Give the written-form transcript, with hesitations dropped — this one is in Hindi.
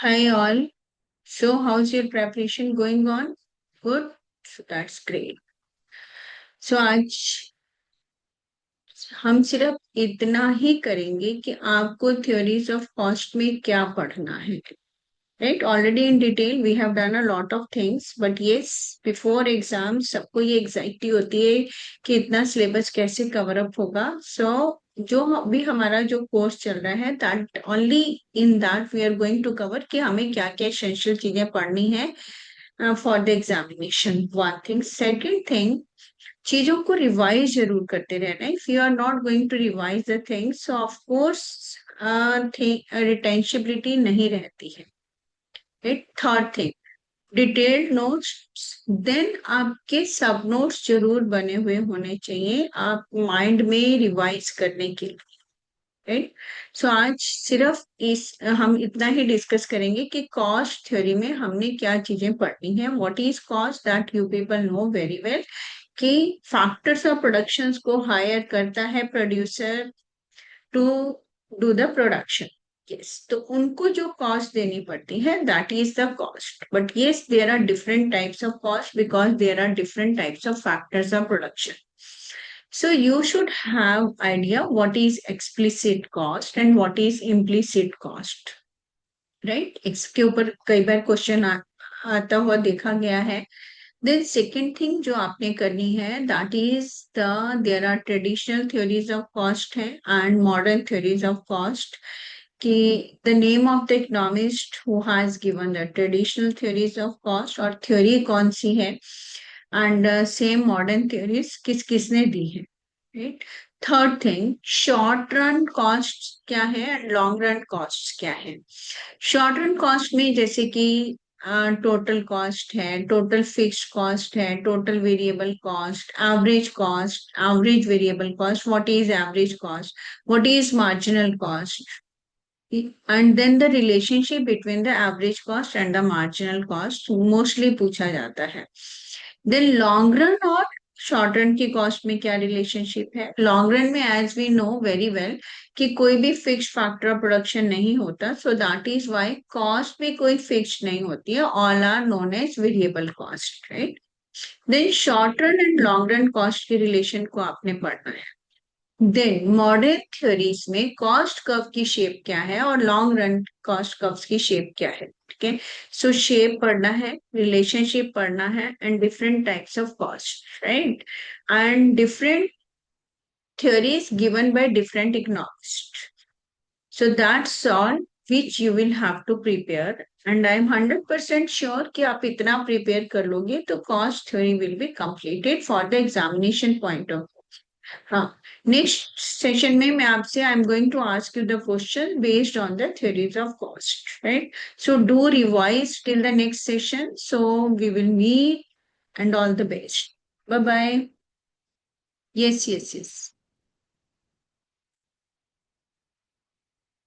Hi all. So how's your preparation going on? Good. So that's great. So आज हम सिर्फ इतना ही करेंगे कि आपको थ्योरीज ऑफ कॉस्ट में क्या पढ़ना है. Right? Already in detail we have done a lot of things, but yes, before exam सबको ये एग्जाइटी होती है कि इतना सिलेबस कैसे कवर अप होगा. जो अभी हमारा जो कोर्स चल रहा है that only in that we are going to cover कि हमें क्या क्या एसेंशियल चीजें पढ़नी है for the examination. One thing. Second thing, चीजों को रिवाइज जरूर करते रहना. If you are not going to revise the things so of course retentibility नहीं रहती है. Right. Third thing, detailed notes. Then आपके सब नोट्स जरूर बने हुए होने चाहिए आप माइंड में रिवाइज करने के लिए. राइट. सो आज सिर्फ इस हम इतना ही डिस्कस करेंगे कि कॉस्ट थ्योरी में हमने क्या चीजें पढ़नी है. What is cost that you people know very well. कि फैक्टर्स ऑफ प्रोडक्शंस को हायर करता है producer to do the production. Yes, तो उनको जो कॉस्ट देनी पड़ती है that is the cost. But yes, there are different types of cost because there are different types of factors of production. So you should have idea what is explicit cost and what is implicit cost. Right? इसके ऊपर कई बार क्वेश्चन आता हुआ देखा गया है. Then second thing जो आपने करनी है that is there are traditional theories of cost है and modern theories of cost. कि the name of the economist who has given the traditional theories of cost और theory कौन सी है and same modern theories किस किसने दी है. Right? Third thing, short run cost क्या है एंड लॉन्ग रन कॉस्ट क्या है. शॉर्ट रन कॉस्ट में जैसे कि टोटल कॉस्ट है, टोटल फिक्स्ड कॉस्ट है, total variable cost, average variable cost, what is average cost, what is marginal cost, and then the relationship between the average cost and the marginal cost mostly पूछा जाता है. देन लॉन्ग रन और शॉर्ट रन की कॉस्ट में क्या रिलेशनशिप है. लॉन्ग रन में as we know very well कि कोई भी फिक्स्ड फैक्टर ऑफ प्रोडक्शन नहीं होता. सो दैट इज व्हाई कॉस्ट भी कोई फिक्स्ड नहीं होती है. All are known as variable cost. Right. Then short run and long run cost के रिलेशन को आपने पढ़ना है. देन मॉडर्न थ्योरीज में कॉस्ट कर्व की शेप क्या है और लॉन्ग रन कॉस्ट कर्व की शेप क्या है. ठीक है. सो शेप पढ़ना है, रिलेशनशिप पढ़ना है and different types of cost. Right. And different theories given by different economists. So that's all which you will have to prepare. And I'm 100% sure कि आप इतना prepare कर लोगे तो cost theory will be completed for the examination point of view. हाँ. नेक्स्ट सेशन में मैं आपसे I am going to ask you the question based on the theories of cost. Right. So do revise till the next session. So we will meet and all the best. Bye bye. Yes yes yes.